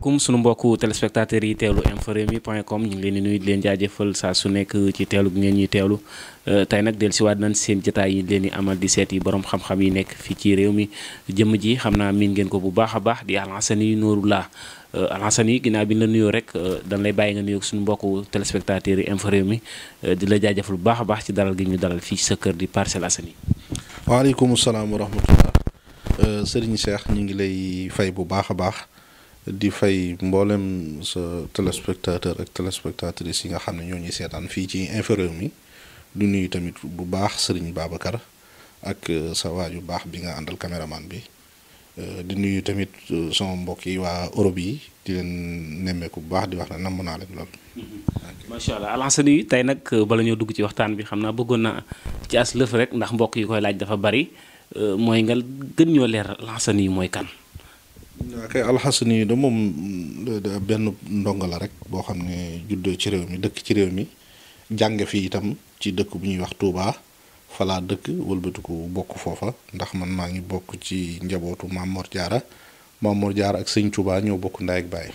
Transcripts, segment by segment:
asalaamaaleykum sunu mbokku téléspectateurs yi teewlu inforewmi.com ñu ngi leen di nuyu di leen jaajëfal saa su nekk ci teewlu bi ngeen ñuy teewlu tey nag dellusiwaat nañ seen jotaay yi leen di amal di seet yi borom xam-xam yi nekk fii ci réew mi jëmm ji xam naa miin ngeen ko bu baax a baax di Alhassane Nouroullah Alhassane ginnaaw bi ñu la nuyoo rek dañ lay bàyyi nga nuyoo suñu mbokku téléspectateurs yi Inforewmi di la jaajëfal bu baax a baax ci dalal gi ñu dalal fii ci sa kër di Parcelles Assainies. waaleykum salaam wa rahmatullah Serigne Cheikh ñu ngi lay fay bu baax a baax. di fay mboolem sa téléspectateur ak téléspectatrices yi nga xam ne ñoo ñuy seetaan fii ci Inforewmi du nuyu tamit bu baax Serigne Babacar ak sa waaju baax bi nga àndal caméraman bi di nuyu tamit sama mbokk yi waa Europe yi di leen nemmeeku bu baax di wax ne namm naa leen lool. macha allah Alhassane yi tey nag bala ñoo dugg ci waxtaan bi xam naa bëggoon na ci as lëf rek ndax mbokk yi koy laaj dafa bari mooy nga gën ñoo leer Alhassane yi mooy kan. waaw kay Alhassane yi da moom benn ndongo la rek boo xam ne juddoo ci réew mi dëkk ci réew mi jànge fi itam ci dëkk bu ñuy wax Touba fa laa dëkk wëlbatiku bokk foofa ndax man maa ngi bokk ci njabootu Maam Mor Diarra ak sëñ Touba ñoo bokk ndaay ak baay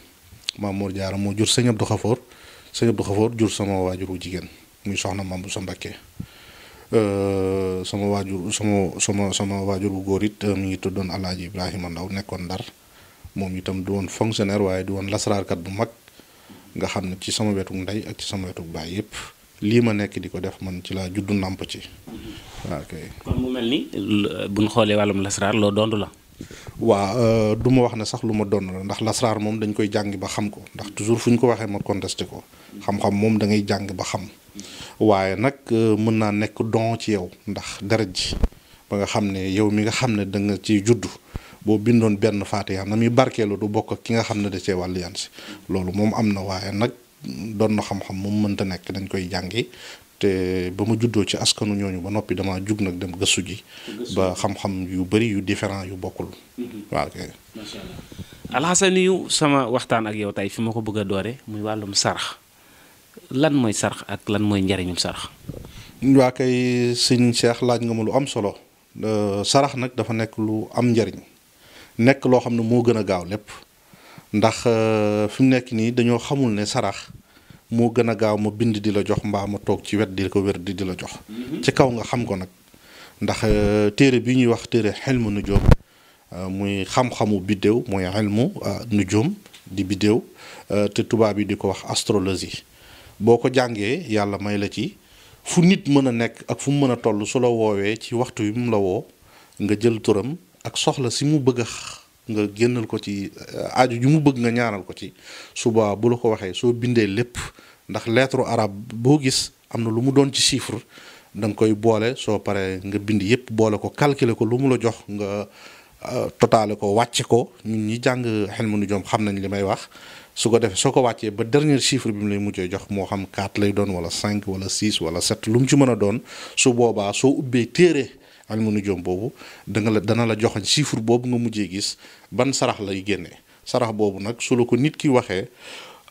Maam Mor Diarra moo jur sëñ Abdou Khafour jur sama waajuru jigéen muy soxna Mame Bousso Mbacké sama waajur bu góor it mi ngi tuddoon Alaaji Ibrahima Ndaw nekkoon Ndar moom itam du woon fonctionnaire waaye du woon lasaraarkat bu mag nga xam ne ci sama wetu ndey ak ci sama wetu baay yépp lii ma nekk di ko def man ci laa juddu nàmp ci waaw kay. kon mu mel ni bu ñu xoolee wàllum lasaraar loo dondu la. waa du ma wax ne sax lu ma donn la ndax lasaraar moom dañ koy jàng ba xam ko ndax toujours fu ñu ko waxee ma contesté ko xam-xam moom da ngay jàng ba xam waaye nag mën naa nekk don ci yow ndax deret ji ba nga xam ne yow mi nga xam ne da nga ci juddu. boo bindoon benn faatiha na muy barkeelu du bokk ak ki nga xam ne da cee wàllu yan si loolu moom am na waaye nag doon na xam-xam moom mënta nekk dañ koy jàngi te ba ma juddoo ci askanu ñooñu ba noppi dama jug nag dem gëstu ji ba xam-xam yu bari yu différent yu bokkul waaw kay. macha allah Alhassane yu sama waxtaan ak yow tey fi ma ko bëgg a doore muy wàllum sarax lan mooy sarax ak lan mooy njariñum sarax. waa kay sëñ Cheikh laaj nga ma lu am solo sarax nag dafa nekk lu am njariñ nekk loo xam ne moo gën a gaaw lépp ndax fi mu nekk nii dañoo xamul ne sarax moo gën a gaaw ma bind di la jox mbaa ma toog ci wet di ko wér di la jox ci kaw nga xam ko nag ndax téere bi ñuy wax téere xelmu nujum muy xam-xamu biddéew mooy xelmu nujum di biddéew te tubaab yi di ko wax astrologie boo ko jàngee yàlla may la ci fu nit mën a nekk ak fu mu mën a toll su la woowee ci waxtu wi mu la woo nga jël turam ak soxla si mu bëgg nga génnal ko ci aaju ju mu bëgg nga ñaanal ko ci suba bu la ko waxee soo bindee lépp ndax lettre arabe boo gis am na lu mu doon ci chiffre da nga koy boole soo paree nga bind yépp boole ko calculer ko lu mu la jox nga totaale ko wàcce ko ñun ñi jàng xelmu nu joom xam nañ li may wax su ko defee soo ko wàccee ba dernier chiffre bi mu lay mujjee jox moo xam 4 lay doon wala 5 wala 6 wala 7 lu mu ci mën a doon su boobaa soo ubbee téere ilmu nujum boobu dana la joxoñ chiffre boobu nga mujjee gis ban sarax lay génnee sarax boobu nag su la ko nit ki waxee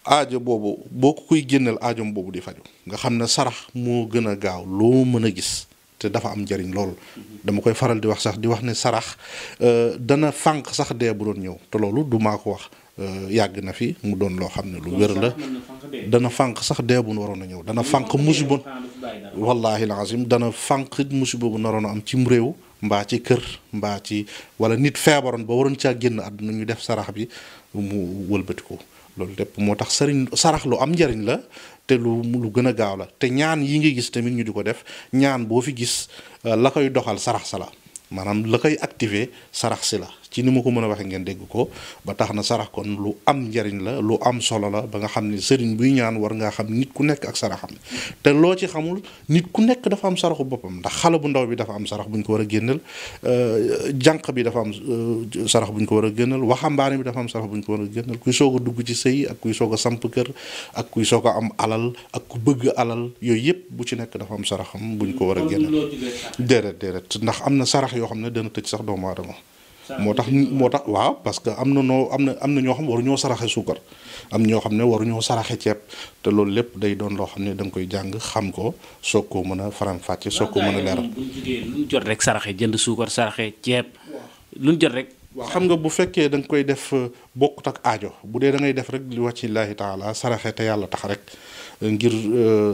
aajo boobu boo ko koy génneel aajom boobu di faju nga xam ne sarax moo gën a gaaw loo mën a gis te dafa am njariñ lool dama koy faral di wax sax di wax ne sarax dana fànq sax dee bu doon ñëw te loolu du maa ko wax yàgg na fi mu doon loo xam ne lu wér la dana fànq sax dee bu waroon a ñëw dana fànq musiba wallahi lazim dana fànq musiba bu naroon a am cim réew mbaa ci kër mbaa ci wala nit feebaroon ba waroon caa génn àdduna ñu def sarax bi mu wëlbati ko loolu lépp moo tax sarax lu am njariñ la te lu gën a gaaw la te ñaan yi nga gis tamit ñu di ko def ñaan boo fi gis la koy doxal sarax sa la maanaam la koy activer sarax si la ci ni ma ko mën a waxee ngeen dégg ko ba tax na sarax kon lu am njariñ la lu am solo la ba nga xam ne sëriñ buy ñaan war ngaa xam nit ku nekk ak saraxam te loo ci xamul nit ku nekk dafa am saraxu boppam ndax xale bu ndaw bi dafa am sarax bu ñu ko war a génneel jànq bi dafa am sarax bu ñu ko war a génneel waxambaane bi dafa am sarax bu ñu ko war a génneel kuy soog a dugg ci sëy ak kuy soog a samp kër ak kuy soog a am alal ak ku bëgg alal yooyu yëpp bu ci nekk dafa am saraxam bu ñu ko war a génneel déedéet ndax am na sarax yoo xam ne dana tëj sax doomu aadama moo tax waaw parce que am na ñoo xam waruñoo saraxe suukar am ñoo xam ne waruñoo saraxe ceeb te loolu lépp day doon loo xam ne da nga koy jàng xam ko soog koo mën a faram-fàcce soog koo mën a leeral. lu ñu jot rek saraxe jënd suukar saraxe ceeb lu ñu jot rek waaw xam nga bu fekkee da nga koy def bokkut ak aajo bu dee da ngay def rek li wàccillaahi taala saraxe te yàlla tax rek ngir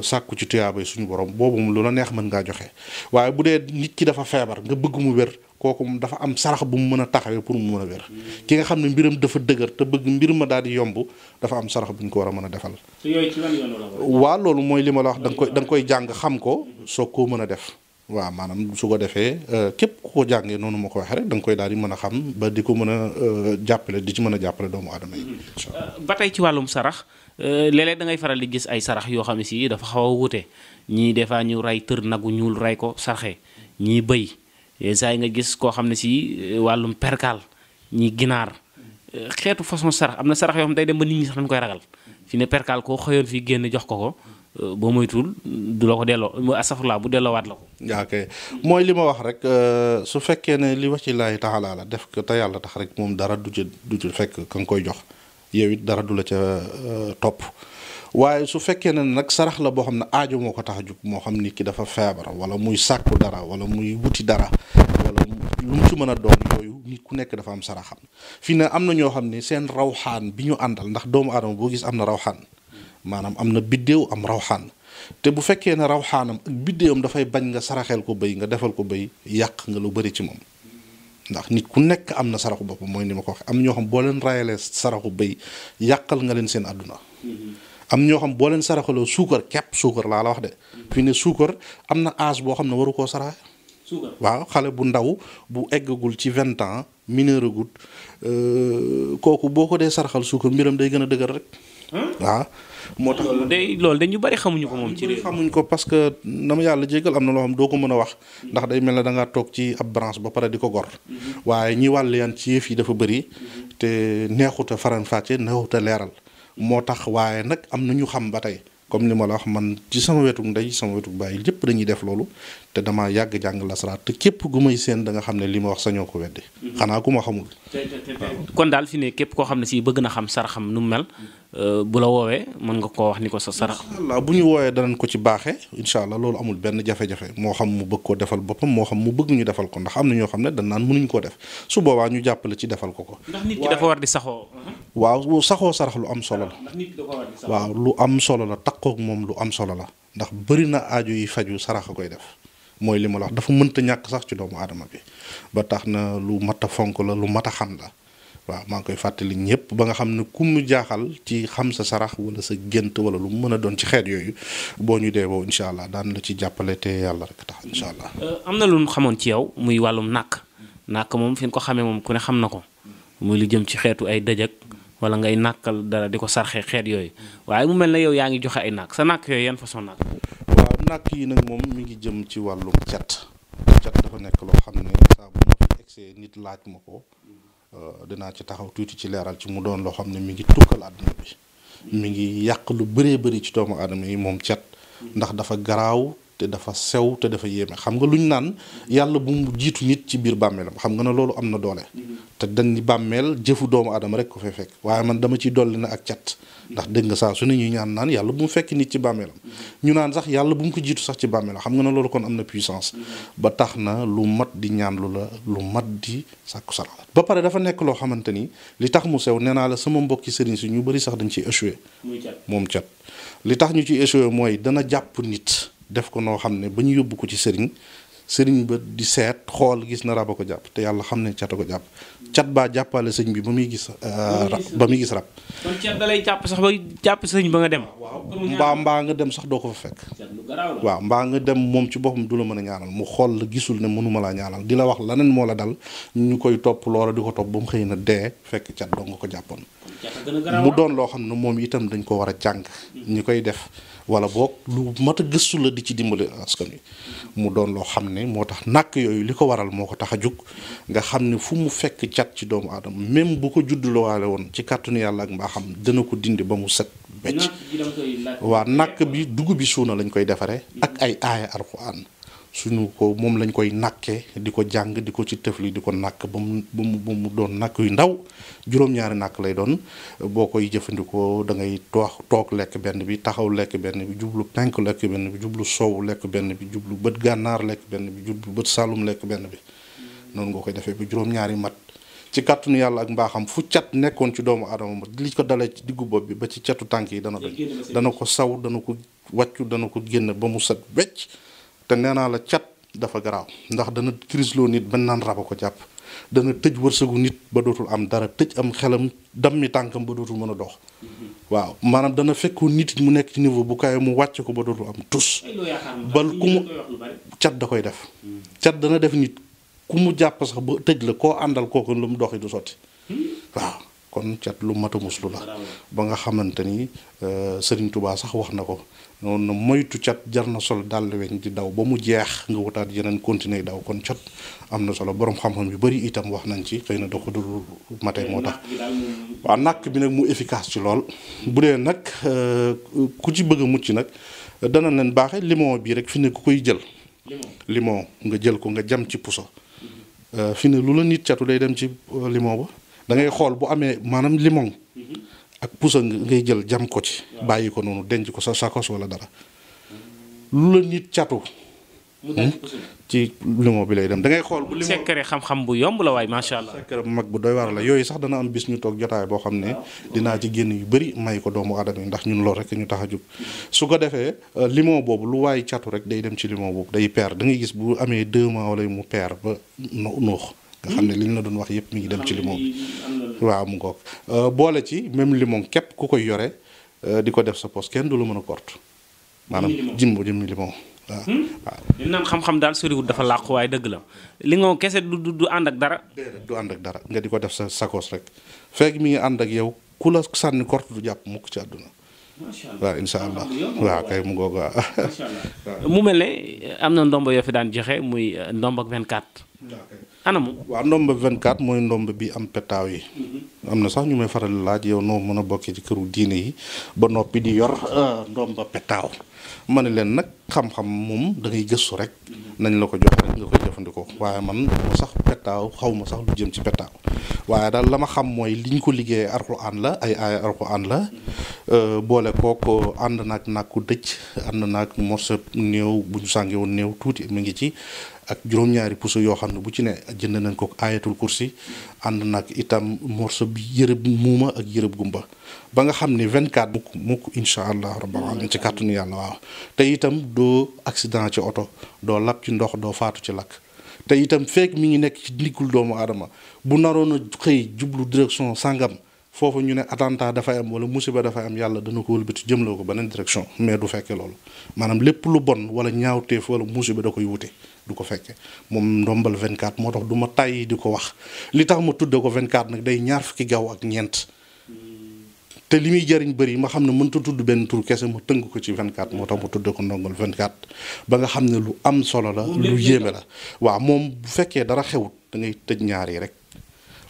sàkku ci tuyaabay suñu borom boobu moom lu la neex mën ngaa joxe waaye bu dee nit ki dafa feebar nga bëgg mu wér kooku moom dafa am sarax bu mu mën a taxawee pour mu mën a wér ki nga xam ne mbiram dafa dëgër te bëgg mbir ma daal di yomb dafa am sarax bu ñu ko war a mën a defal. te yooyu ci lan yoon la waaw loolu mooy li ma la wax da nga koy jàng xam ko soog koo mën a def. waaw maanaam su ko defee képp ku ko jàngee noonu ma ko waxee rek da nga koy daal di mën a xam ba di ko mën a jàppale di ci mën a jàppale doomu aadama yi. ba tey ci wàllum sarax léeg-léeg da ngay faral di gis ay sarax yoo xam ne si dafa xaw a wute ñii des fois ñu rey tër nagu ñuul rey ko sarxe ñii bëy saa yi nga gis koo xam ne si wàllum perkaal ñii ginaar xeetu façon sarax am na sarax yoo xam day dem ba nit ñi sax dañ koy ragal fi ne perkaal koo xëyoon fii génn jox ko boo moytuwul du la ko delloo asafurlaa bu delloowaat la ko. yaa kay mooy li ma wax rek su fekkee ne li wax ci laay taxalaa la def ko te yàlla tax rek moom dara du ci fekk ka nga koy jox yow it dara du la ca topp waaye su fekkee ne nag sarax la boo xam ne aajo moo ko tax a jug moo xam nit ki dafa feebar wala muy sàkku dara wala muy wuti dara wala lu mu ci mën a doon yooyu nit ku nekk dafa am saraxam fii ne am na ñoo xam ne seen rawxaan bi ñu àndal ndax doomu aadama boo gis am na rawxaan. maanaam am na biddéew am rawxaan te bu fekkee ne rawxaanam ak biddéewam dafay bañ nga saraxeel ko bëy nga defal ko bëy yàq nga lu bari ci moom ndax nit ku nekk am na saraxu boppam mooy ni ma ko waxee am ñoo xam boo leen rayalee saraxu bëy yàqal nga leen seen àdduna am ñoo xam boo leen saraxaloo suukar kepp suukar laa la wax de fi ne suukar am na âge boo xam ne waru koo saraxe waaw xale bu ndaw bu eggagul ci 20 ans mineur agut kooku boo ko dee saraxal suukar mbiram day gën a dëgër rek waaw moo tax loolu de ñu bari xamuñu ko moom ci réew xamuñ ko parce que dama yàlla jégal am na loo xam doo ko mën a wax ndax day mel ne da ngaa toog ci ab branche ba pare di ko gor waaye ñi wàll yan ci yëf yi dafa bëri te neexuta faran fàcce neexuta leeral moo tax waaye nag am na ñu xam ba tey comme li ma la wax man ci sama wetuk ndey sama wetuk bàyyi lépp dañuy def loolu te dama yàgg jàng lasaraat te képp gu may seen da nga xam ne li ma wax sañoo ko weddi xanaa ku ma xamul kon daal fi ne képp koo xam ne si bëgg na xam saraxam nu mu mel bu la woowee mën nga koo wax ni ko sa sarax Allah bu ñu woowee danañ ko ci baaxee incha allah loolu amul benn jafe-jafe moo xam mu bëgg koo defal boppam moo xam mu bëgg ñu defal ko ndax am na ñoo xam ne dañ naan mënuñ koo def su boobaa ñu jàppale ci defal ko ndax nit ki dafa war di saxoo waaw saxoo sarax lu am solo la ndax nit ki dafa war di saxoo waaw lu am solo la takkook moom lu am solo la ndax bëri na aajo yi faju sarax a koy def mooy li ma la wax dafa mënta ñàkk sax ci doomu aadama bi ba tax na lu mat a fonk la lu mat a xam la waaw maa ngi koy fàttali ñëpp ba nga xam ne ku mu jaaxal ci xam sa sarax wala sa gént wala lu mu mën a doon ci xeet yooyu boo ñu dee boo incha allah daan la ci jàppale te yàlla rek tax incha allah. am na lu ñu xamoon ci yow muy wàllum nàkk moom fi ñu ko xamee moom ku ne xam na ko muy lu jëm ci xeetu ay dëjëk wala ngay nàkkal dara di ko sarxee xeet yooyu waaye mu mel ne yow yaa ngi joxe ay nàkk sa nàkk yooyu yan façon nàkk. waaw nàkk yi nag moom mi ngi jëm ci wàllum cat dafa nekk loo xam ne saa bu ma fi egsee nit laaj ma ko. dinaa ci taxaw tuuti ci leeral ci mu doon loo xam ne mi ngi tukkal àdduna bi mi ngi yàq lu bëree bëri ci doomu aadama yi moom cat ndax dafa garaaw te dafa sew te dafa yéeme xam nga lu ñu naan yàlla bu mu jiitu nit ci biir bàmmeelam xam nga ne loolu am na doole te dañ ni bàmmeel jëfu doomu aadama rek ko fay fekk waaye man dama ciy dolli na ak cat ndax dégg nga saa su ne ñuy ñaan naan yàlla bu mu fekk nit ci bàmmeelam ñu naan sax yàlla bu mu ko jiitu sax ci bàmmeelam xam nga ne loolu kon am na puissance ba tax na lu mat di ñaan lu mat di sàkku sarax ba pare dafa nekk loo xamante ni li tax mu sew nee naa la sama mbokki sëriñ si ñu bëri sax dañ ciy échoué moom cat li tax ñu ciy échoué mooy dana jàpp nit def ko noo xam ne ba ñu yóbbu ko ci sëriñ ba di seet xool gis na rab a ko jàpp te yàlla xam ne cat a ko jàpp cat baa jàppale sëñ bi ba muy gis rab kon cat da lay jàpp sax ba jàpp sëñ ba nga dem mbaa nga dem sax doo ko fa fekk waaw mbaa nga dem moom ci boppam du la mën a ñaanal mu xool la gisul ne mënuma laa ñaanal di la wax laneen moo la dal ñu koy topp loola di ko topp ba mu xëy na dee fekk cat doo nga ko jàppoon mu doon loo xam ne moom itam dañ ko war a jàng ñi koy def wala boog lu mat a gëstu la di ci dimbali askan wi mu doon loo xam ne moo tax nàkk yooyu li ko waral moo ko tax a jug nga xam ne fu mu fekk cat ci doomu aadama même bu ko juddluwaale woon ci kàttanu yàlla ak mbaaxam dana ko dindi ba mu set becc waa nàkk bi dugub bi suuna lañ koy defaree ak ay aaya alxuraan suñu ko moom lañ koy nàkkee di ko jàng di ko ci tëfli di ko nàkk ba mu doon nàkk yu ndaw juróom-ñaari nàkk lay doon boo koy jëfandikoo da ngay toog lekk benn bi taxaw lekk benn bi jublu penk lekk benn bi jublu soow lekk benn bi jublu bët gànnaar lekk benn bi jublu bët saalum lekk benn bi noonu nga koy defee ba juróom-ñaari mat ci kàttanu yàlla ak mbaaxam fu cat nekkoon ci doomu aadama li ko dalee ci diggu bopp bi ba ci catu tànk yi dana dañ dana ko saw dana ko wàccu dana ko génn ba mu set wecc te nee naa la cat dafa garaaw ndax dana crisloo nit ba naan raba ko jàpp dana tëj wërsëgu nit ba dootul am dara tëj am xelam dammi tànkam ba dootul mën a dox waaw maanaam dana fekkoon nit mu nekk ci niveau bu kawe mu wàcc ko ba dootul am tus bal ku mu cat da koy def cat dana def nit ku mu jàpp sax ba tëj la koo àndal kooku lu mu doxi du sotti waaw kon cat lu mat a muslu la ba nga xamante ni Sëriñ Tuubaa sax wax na ko noonu moytu cat jar na solo dàll weñ di daw ba mu jeex nga wutaat yeneen continuer daw kon cat am na solo borom xam-xam yu bari itam wax nañ ci xëy na da ko dul mate moo tax waaw nàkk bi nag mu efficace ci lool bu dee nag ku ci bëgg a mucc nag dana leen baaxe limon bii rek fi ne ku koy jël limon nga jël ko nga jam ci puso fi ne lu la nit catu day dem ci limon ba da ngay xool bu amee maanaam limon ak pusa ngay jël jam ko ci bàyyi ko noonu denc ko sa sakos wala dara lu la nit catu ci limon bi lay dem da ngay xool bu limon secret xam-xam bu yomb la waaye macha allah secret bu mag bu doy war la yooyu sax dana am bis ñu toog jotaay boo xam ne dinaa ci génn yu bëri may ko doomu aadama yi ndax ñun loolu rek ñu tax a jóg su ko defee limon boobu lu waay catu rek day dem ci limon boobu day peer da ngay gis bu amee 2 mois wala mu peer ba nuux nga xam ne li ñu la doon wax yépp mi ngi dem ci limon bi waaw mu ngoog boole ci même limon képp ku koy yore di ko def sa poche kenn du la mën a kort maanaam jimbo jëmmi limon waaw waaw li naan xam-xam daal soriwut dafa làqu waaye dëgg la li nga kese du ànd ak dara du ànd ak dara nga di ko def sa sakos rek fekk mi ngi ànd ak yow ku la sànni kort du jàpp mukk ci àdduna waaw incha allah waaw kay mu ngoog waaw mu mel ne am na ndomba yoo fi daan joxe muy ndomba ak 24 anamu waaw ndomba 24 mooy ndomba bi am petaaw yi am na sax ñu may faral laaj yow noo mën a bokkee ci këru diine yi ba noppi di yor ndomba petaaw ma ne leen nag xam-xam moom da ngay gëstu rek nañ la ko joxe rek nga koy jëfandikoo waaye man ma sax petaaw xaw ma sax lu jëm ci petaaw waaye daal la ma xam mooy liñ ko liggéeyee alxuraan la ay aaya alxuraan la boole kook ànd naag nàkku dëj ànd naag morso néew bu ñu sànge woon néew tuuti mi ngi ci ak juróom-ñaari puso yoo xam ne bu ci ne jënd nañ ko ayatul kursi ànd nag itam morso bi yërëb muuma ak yërëb gumba ba nga xam ne 24 mukk incha allah rabbal alamin ci kàttanu yàlla waaw te itam doo accident ci oto doo lab ci ndox doo faatu ci lakk te itam fekk mi ngi nekk ci ndiggul doomu aadama bu naroon a xëy jublu direction sangam foofu ñu ne attentat dafay am wala musiba dafay am yàlla dana ko wëlbati jëmloo ko beneen direction mais du fekkee loolu maanaam lépp lu bon wala ñaawteef wala musiba da koy wute du ko fekke moom ndombal 24 moo tax du ma tàyyi di ko wax li tax ma tudde ko 24 nag day ñaar fukki gaaw ak ñeent te li muy jariñ bëri ma xam ne mënta tudd benn tur kese ma tënk ko ci 24 moo tax ma tudde ko ndombal 24 ba nga xam ne lu am solo la lu yéeme la waaw moom bu fekkee dara xewut da ngay tëj ñaar yi rek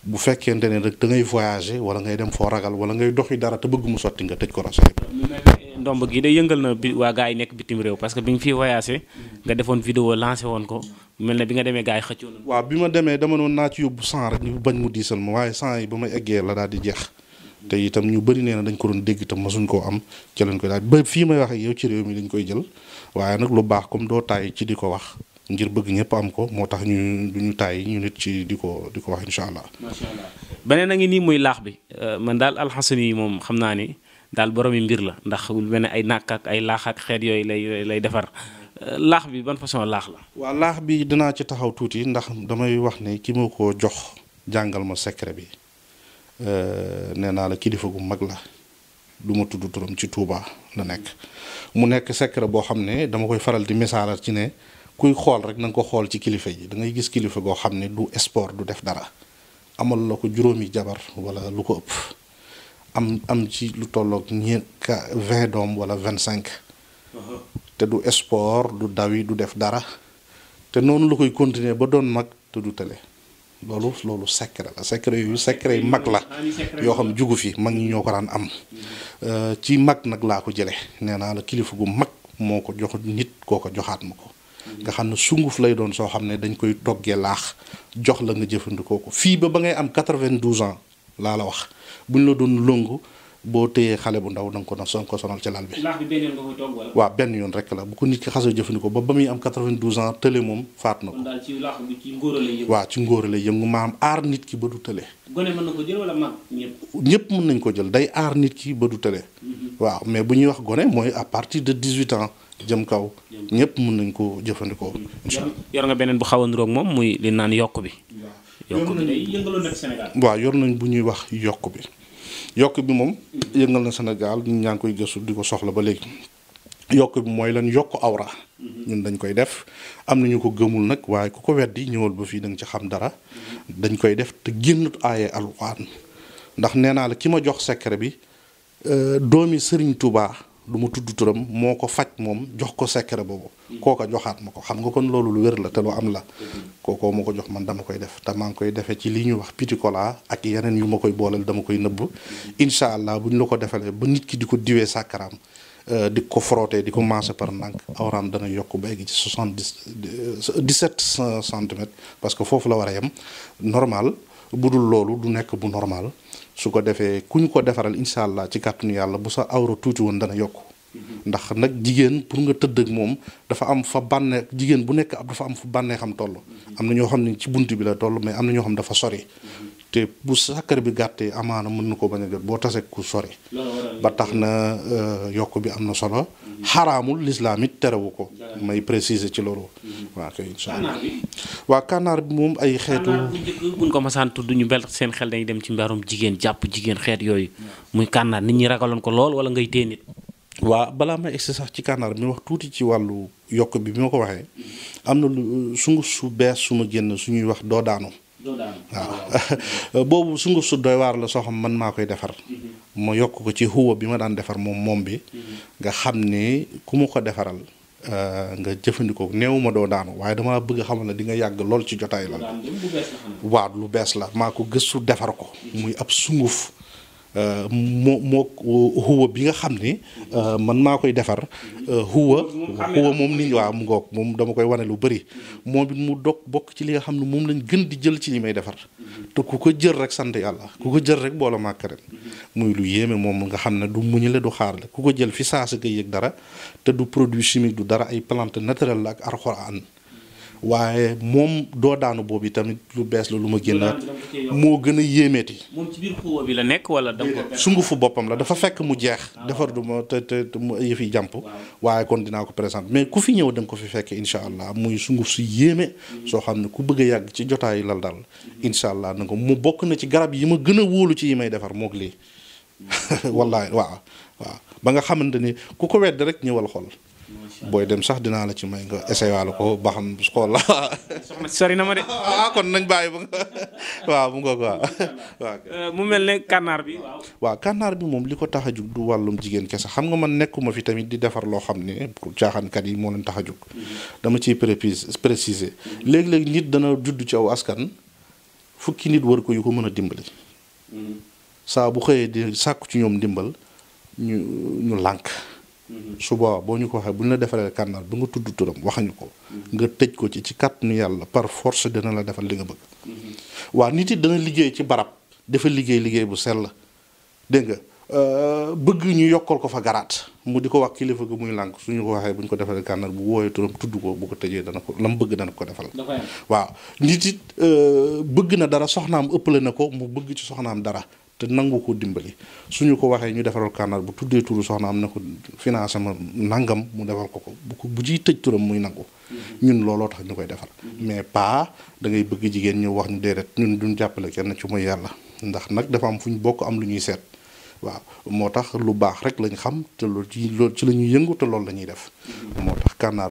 bu fekkente ne rek da ngay voyager wala ngay dem foo ragal wala ngay doxi dara te bëgg mu sotti nga tëj ko rasa ndomb gi de yëngal na bi waa gars yi nekk bitim réew parce que bi nga fi voyagé nga defoon vidéo lancé woon ko mel ne bi nga demee gars yi xëccoo na waaw bi ma demee dama noon naa ci yóbbu 100 rek ñu bañ mu diisal ma waaye 100 yi ba may eggee la daal di jeex te itam ñu bëri nee na dañ ko doon dégg te masuñ koo am ci lañ koy daal ba fii may wax ak yow ci réew mi dañ koy jël waaye nag lu baax comme doo tàyyi ci di ko wax ngir bëgg ñëpp am ko moo tax ñu tàyyi ñu nit ci di ko wax incha allah. macha allah beneen a ngi nii muy laax bi man daal alxasani yi moom xam naa ni daal boromi mbir la ndax lu mel ne ay nàkk ak ay laax ak xeet yooyu lay defar laax bi ban façon laax la. waaw laax bi dinaa ci taxaw tuuti ndax damay wax ne ki ma ko jox jàngal ma secret bi nee naa la kilifa gu mag la du ma tudd turam ci Touba la nekk mu nekk secret boo xam ne dama koy faral di misaalal ci ne kuy xool rek na nga ko xool ci kilifa yi da ngay gis kilifa goo xam ne du sport du def dara amal la ko juróomi jabar wala lu ko ëpp am ci lu tolloog 20 doom wala 25 te du sport du dawi du def dara te noonu la koy continuer ba doon mag te du tële loolu secret la secret yu secret yu mag la yoo xam jugu fi mag ñi ñoo ko daan am ci mag nag laa ko jële nee naa la kilifa gu mag moo ko jox nit koo ko joxaat ma ko nga xam ne sunguf lay doon soo xam ne dañ koy toggee laax jox la nga jëfandikoo ko fii ba ngay am 92 ans laa la wax bu ñu la doon longu boo téyee xale bu ndaw da nga ko sonal ci lal bi. laax bi benn yoon nga koy togg wala. waaw benn yoon rek la bu ko nit ki xasee jëfandikoo ba muy am 92 ans tële moom faat na ko. kon daal ci laax bi ci ngóora lay yëngu. waaw ci ngóora lay yëngu maanaam aar nit ki ba du tële. gone mën na ko jël wala mag ñëpp. ñëpp mën nañ ko jël day aar nit ki ba du tële. waaw mais bu ñuy wax gone mooy à partir de 18 ans jëm kaw. ñëpp mën nañ ko jëfandikoo. yor nga beneen bu xaw a niroog moom muy li naan yokk bi. yokk bi day yëngaloon na Sénégal. waaw yor nañ bu ñuy wax yokk bi moom. yëngal na Sénégal ñu ñaa ngi koy gëstu di ko soxla ba léegi. yokk bi mooy lan yokk awra. ñun dañ koy def am na ñu ko gëmul nag waaye ku ko weddi ñëwal ba fii da nga ci xam dara. dañ koy def te génnut aaye alxuraan ndax nee naa la ki ma jox secret bi doomi Serigne Touba du ma tudd turam moo ko faj moom jox ko secret boobu. kooka joxaat ma ko xam nga kon loolu lu wér la te lu am la. kookoo ma ko jox man dama koy def te maa ngi koy defee ci li ñuy wax pitikola ak yeneen yu ma koy booleel dama koy nëbb. incha allah bu ñu la ko defalee ba nit ki di ko diwee sàkkaraam di ko frotté di ko maase par ndànk awraam dana yokk ba egg ci 17 centimètres parce que foofu la war a yem normal bu dul loolu du nekk bu normal. su ko defee ku ñu ko defaral incha allah ci kàttanu yàlla bu sa awra tuuti woon dana yokk ndax nag jigéen pour nga tëdd ak moom dafa am fa bànneex jigéen bu nekk dafa am fu bànneexam toll. am na ñoo xam ne ci bunt bi la toll mais am na ñoo xam dafa sori. te bu sàkkar bi gàttee amaana mën na ko bañ a jot boo tasee ku sori. ba tax na yokk bi am na solo. xaraamul lislaam it terewu ko. may préciser ci loolu. waaw kay incha allah waaw kànnaar bi moom ay xeetu. kànnaar bu njëkk buñ ko masaan tudd ñu bel seen xel dañuy dem ci mbarum jigéen jàpp jigéen xeet yooyu. muy kànnaar nit ñi ragaloon ko lool wala ngay téye nit. waaw balaa may egsi sax ci kànnaar bi wax tuuti ci wàllu yokk bi ma ko waxee am na lu sunguf su bees su ma génn suñuy wax doo daanu. waaw boobu sunguf su doy waar la soo xam man maa koy defar. ma yokk ko ci xuwa bi ma daan defar moom bi. nga xam ne ku ma ko defaral nga jëfandikoo néew ma doo daanu waaye dama bëgg a xamal ne di nga yàgg lool ci jotaay la. waaw lu bees la maa ko gëstu defar ko. muy ab sunguf. moo xuwa bi nga xam ni man maa koy defar xuwa moom nit ñi waaw mu ngoog moom dama koy wane lu bëri moom it mu bokk ci li nga xam ne moom lañ gën di jël ci li may defar te ku ko jël rek sant yàlla ku ko jël rek boola màkk ren muy lu yéeme moom nga xam ne du muñale du xaarle ku ko jël fi saa sa koy yëg dara te du produit chimique du dara ay plante naturelle la ak alxuraan waaye moom doo daanu boobu tamit lu bees la lu ma génnaat moo gën a yéemeeti. moom ci biir xuwa bi la nekk wala da nga ko sungufu boppam la dafa fekk mu jeex. defar du ma te yëf yi jàmp. waaye kon dinaa ko présenter mais ku fi ñëw da nga ko fi fekkee incha allah muy sunguf su yéeme. soo xam ne ku bëgg a yàgg ci jotaayu lal daal. incha allah na ko mu bokk na ci garab yi ma gën a wóolu ci yi may defar moog lii. wallaay waaw ba nga xamante ni ku ko wedd rek ñëwal xool. booy dem sax dinaa la ci may nga essayé waale ko ba xam xool la. soxna si sori na ma de. kon nañ bàyyi ba waaw mu ngoog waaw. mu mel ne kànnaar bi waaw kànnaar bi moom li ko tax a jug du wàllum jigéen kese xam nga man nekkuma fi tamit di defar loo xam ne pour caaxaankat yi moo leen tax a jug. dama ciy préciser léegi-léegi nit dana judd ci aw askan fukki nit wër ko yu ko mën a dimbali. saa bu xëyee di sàkku ci ñoom dimbal ñu lànk. su boobaa boo ñu ko waxee bu ñu la defalee kànnaar ba nga tudd turam waxañu ko. nga tëj ko ci kàttanu yàlla par force dina la defal li nga bëgg. waa nit it dana liggéey ci barab dafa liggéey bu sell dégg nga bëgg ñu yokkal ko fa garaat mu di ko wax kilifa gi muy lànk suñu ko waxee bu ñu ko defalee kànnaar bu wooyee turam tudd ko bu ko tëjee dana ko la mu bëgg dana ko defal. waaw nit it bëgg na dara soxnaam ëppale na ko mu bëgg ci soxnaam dara. te nangu ko dimbali suñu ko waxee ñu defaral kànnaar bu tuddee turu soxna am na ko financé ma nangam mu defal ko bu ciy tëj turam muy nangu. ñun looloo tax ñu koy defar. mais pas da ngay bëgg jigéen ñu wax ñu déedéet ñun duñ jàppale kenn ci mooy yàlla ndax nag dafa am fu ñu bokk am lu ñuy seet. waaw moo tax lu baax rek lañ xam te loolu ci la ñuy yëngu te loolu la ñuy def. moo tax kànnaar